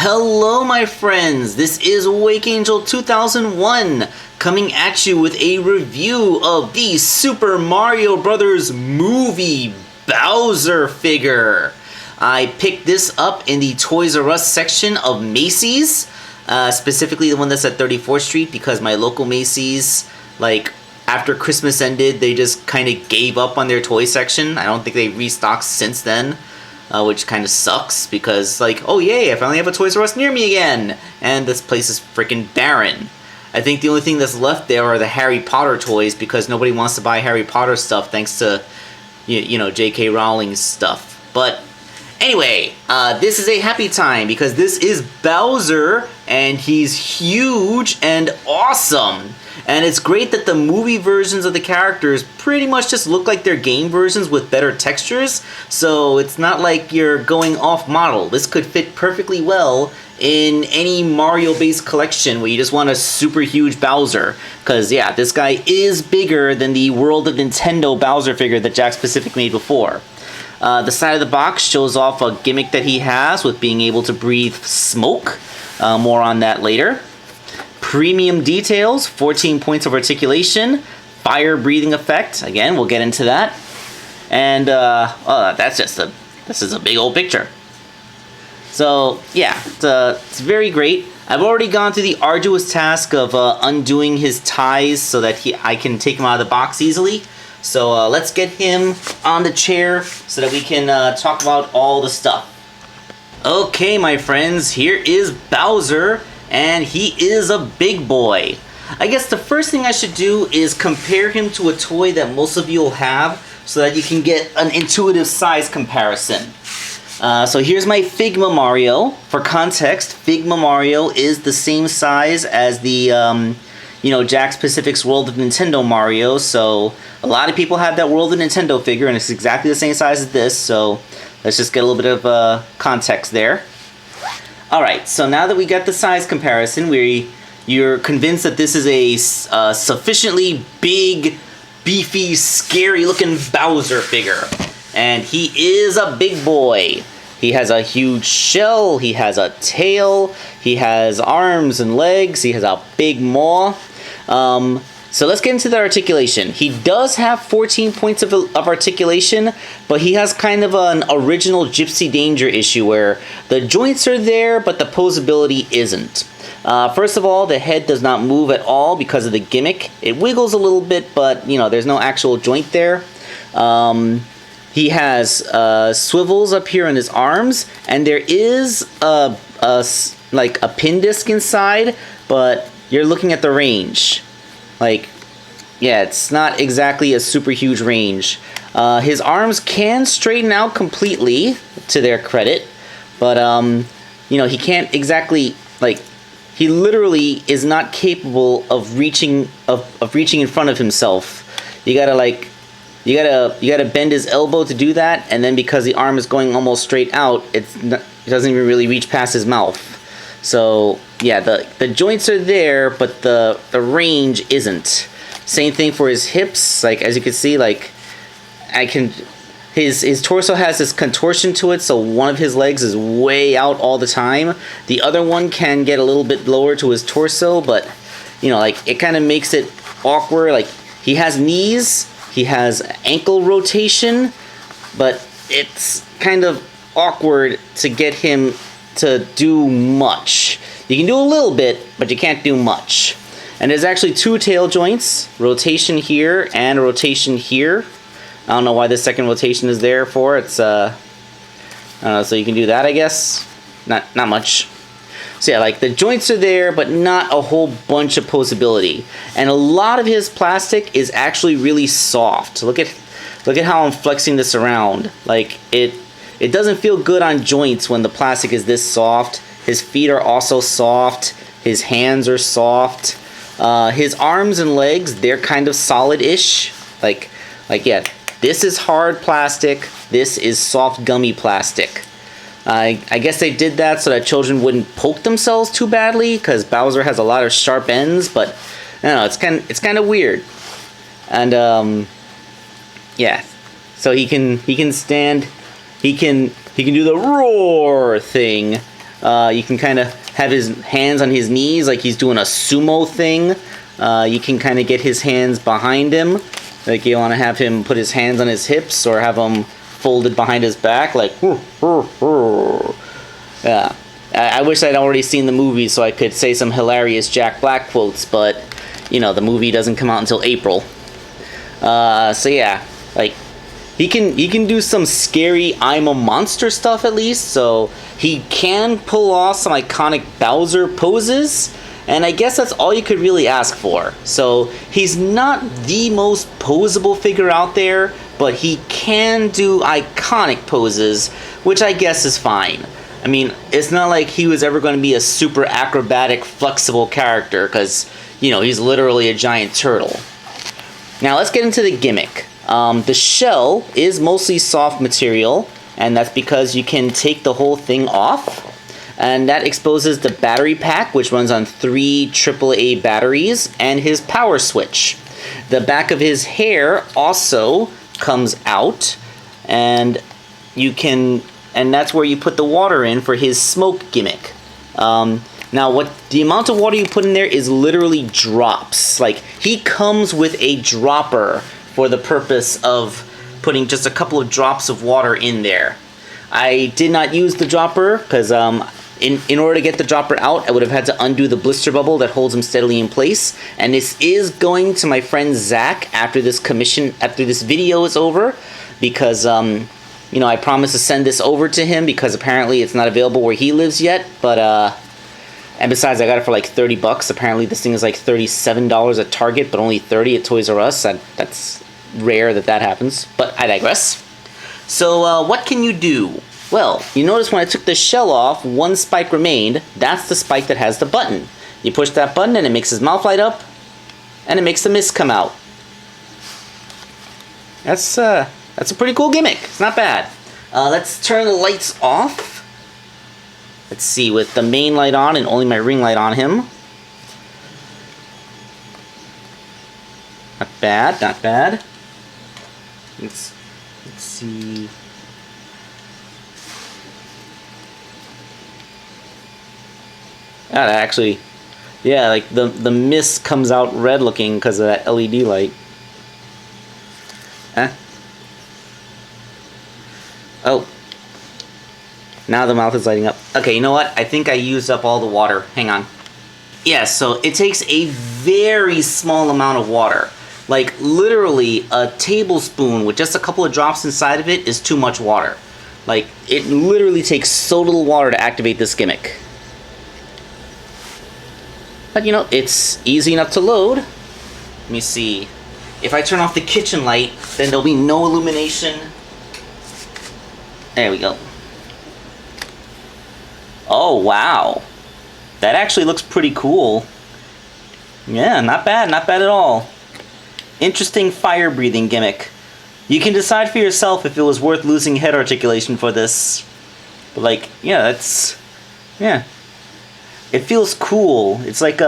Hello my friends, this is Wake Angel 2001 coming at you with a review of the Super Mario Bros. Movie Bowser figure. I picked this up in the Toys R Us section of Macy's, specifically the one that's at 34th Street because my local Macy's, after Christmas ended, they just kind of gave up on their toy section. I don't think they restocked since then. Which kind of sucks because, oh yay, I finally have a Toys R Us near me again! And this place is freaking barren. I think the only thing that's left there are the Harry Potter toys because nobody wants to buy Harry Potter stuff thanks to, J.K. Rowling's stuff. But anyway, this is a happy time because this is Bowser and he's huge and awesome. And it's great that the movie versions of the characters pretty much just look like their game versions with better textures, so it's not like you're going off model. This could fit perfectly well in any Mario-based collection where you just want a super huge Bowser. Because, yeah, this guy is bigger than the World of Nintendo Bowser figure that Jakks Pacific made before. The side of the box shows off a gimmick that he has with being able to breathe smoke. More on that later. Premium details, 14 points of articulation, fire breathing effect. Again, we'll get into that. And this is a big old picture. So yeah, it's very great. I've already gone through the arduous task of undoing his ties so that I can take him out of the box easily. So let's get him on the chair so that we can talk about all the stuff. Okay, my friends, here is Bowser. And he is a big boy. I guess the first thing I should do is compare him to a toy that most of you will have so that you can get an intuitive size comparison. So here's my Figma Mario. For context, Figma Mario is the same size as the, Jakks Pacific's World of Nintendo Mario. So a lot of people have that World of Nintendo figure and it's exactly the same size as this. So let's just get a little bit of context there. Alright, so now that we got the size comparison, you're convinced that this is a sufficiently big, beefy, scary-looking Bowser figure. And he is a big boy. He has a huge shell, he has a tail, he has arms and legs, he has a big maw. So let's get into the articulation. He does have 14 points of articulation, but he has kind of an original Gypsy Danger issue where the joints are there, but the posability isn't. First of all, the head does not move at all because of the gimmick. It wiggles a little bit, but, there's no actual joint there. He has swivels up here on his arms, and there is a pin disc inside, but you're looking at the range. It's not exactly a super huge range. His arms can straighten out completely, to their credit, but, he can't exactly, he literally is not capable of reaching in front of himself. You gotta bend his elbow to do that, and then because the arm is going almost straight out, it doesn't even really reach past his mouth. So yeah, the joints are there, but the range isn't. Same thing for his hips. As you can see, his torso has this contortion to it, so one of his legs is way out all the time. The other one can get a little bit lower to his torso, but it kind of makes it awkward. He has knees, he has ankle rotation, but it's kind of awkward to get him to do much. You can do a little bit, but you can't do much. And there's actually two tail joints, rotation here and rotation here. I don't know why the second rotation is there for. It's so you can do that, I guess. Not much. So yeah, the joints are there, but not a whole bunch of posability. And a lot of his plastic is actually really soft. Look at how I'm flexing this around. It doesn't feel good on joints when the plastic is this soft. His feet are also soft. His hands are soft. His arms and legs, they're kind of solid-ish. Yeah, this is hard plastic. This is soft gummy plastic. I guess they did that so that children wouldn't poke themselves too badly because Bowser has a lot of sharp ends, but I don't know, it's kind of weird. And yeah, so he can stand. He can do the roar thing You can kind of have his hands on his knees like he's doing a sumo thing. You can kind of get his hands behind him. Like you want to have him put his hands on his hips or have them folded behind his back like... Yeah. I wish I'd already seen the movie so I could say some hilarious Jack Black quotes, but, you know, the movie doesn't come out until April. So yeah, like, he can do some scary I'm a monster stuff at least, so he can pull off some iconic Bowser poses, and I guess that's all you could really ask for. So he's not the most posable figure out there, but he can do iconic poses, which I guess is fine. I mean, it's not like he was ever going to be a super acrobatic, flexible character, because, you know, he's literally a giant turtle. Now, let's get into the gimmick. The shell is mostly soft material, and that's because you can take the whole thing off. And that exposes the battery pack, which runs on 3 AAA batteries, and his power switch. The back of his hair also comes out, and you can... and that's where you put the water in for his smoke gimmick. Now, what the amount of water you put in there is literally drops. Like, he comes with a dropper for the purpose of putting just a couple of drops of water in there. I did not use the dropper because in order to get the dropper out, I would have had to undo the blister bubble that holds him steadily in place. And this is going to my friend Zach after this video is over, because you know, I promised to send this over to him because apparently it's not available where he lives yet. But and besides, I got it for like 30 bucks. Apparently this thing is like $37 at Target, but only 30 at Toys R Us. That's rare that happens, but I digress. So what can you do? Well, you notice when I took the shell off, one spike remained. That's the spike that has the button. You push that button and it makes his mouth light up, and it makes the mist come out. That's a pretty cool gimmick. It's not bad. Let's turn the lights off. Let's see, with the main light on and only my ring light on him. Not bad, not bad. Let's see. That actually, yeah, like the mist comes out red looking because of that LED light. Huh? Oh. Now the mouth is lighting up. Okay, you know what? I think I used up all the water. Hang on. Yeah, so it takes a very small amount of water. Like, literally, a tablespoon with just a couple of drops inside of it is too much water. Like, it literally takes so little water to activate this gimmick. But, you know, it's easy enough to load. Let me see. If I turn off the kitchen light, then there'll be no illumination. There we go. Oh, wow. That actually looks pretty cool. Yeah, not bad at all. Interesting fire-breathing gimmick. You can decide for yourself if it was worth losing head articulation for this. But, like, yeah, yeah. It feels cool. It's like,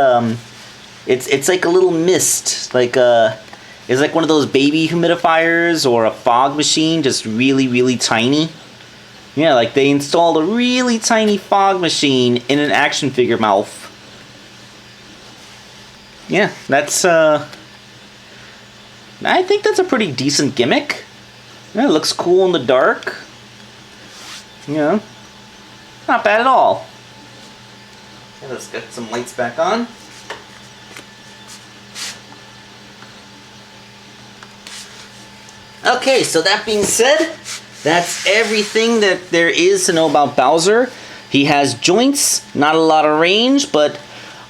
it's like a little mist. Like, it's like one of those baby humidifiers or a fog machine, just really, really tiny. Yeah, like they installed a really tiny fog machine in an action figure mouth. Yeah, that's, I think that's a pretty decent gimmick. Yeah, it looks cool in the dark. Yeah, not bad at all. Okay, let's get some lights back on. Okay, so that being said, that's everything that there is to know about Bowser. He has joints, not a lot of range, but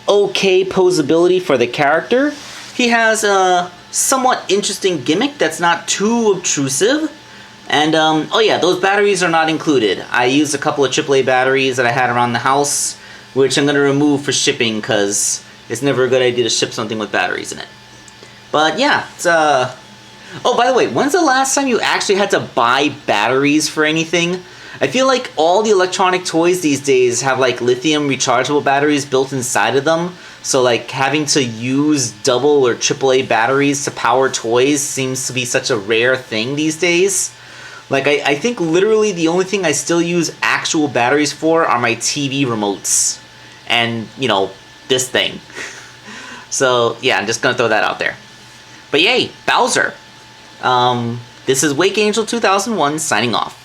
okay posability for the character. He has a somewhat interesting gimmick that's not too obtrusive. And, oh yeah, those batteries are not included. I used a couple of AAA batteries that I had around the house, which I'm going to remove for shipping because it's never a good idea to ship something with batteries in it. But yeah, it's oh, by the way, when's the last time you actually had to buy batteries for anything? I feel like all the electronic toys these days have like lithium rechargeable batteries built inside of them. So like having to use double or AAA batteries to power toys seems to be such a rare thing these days. Like, I think literally the only thing I still use actual batteries for are my TV remotes. And, you know, this thing. So, yeah, I'm just going to throw that out there. But yay, Bowser. This is Wake Angel 2001 signing off.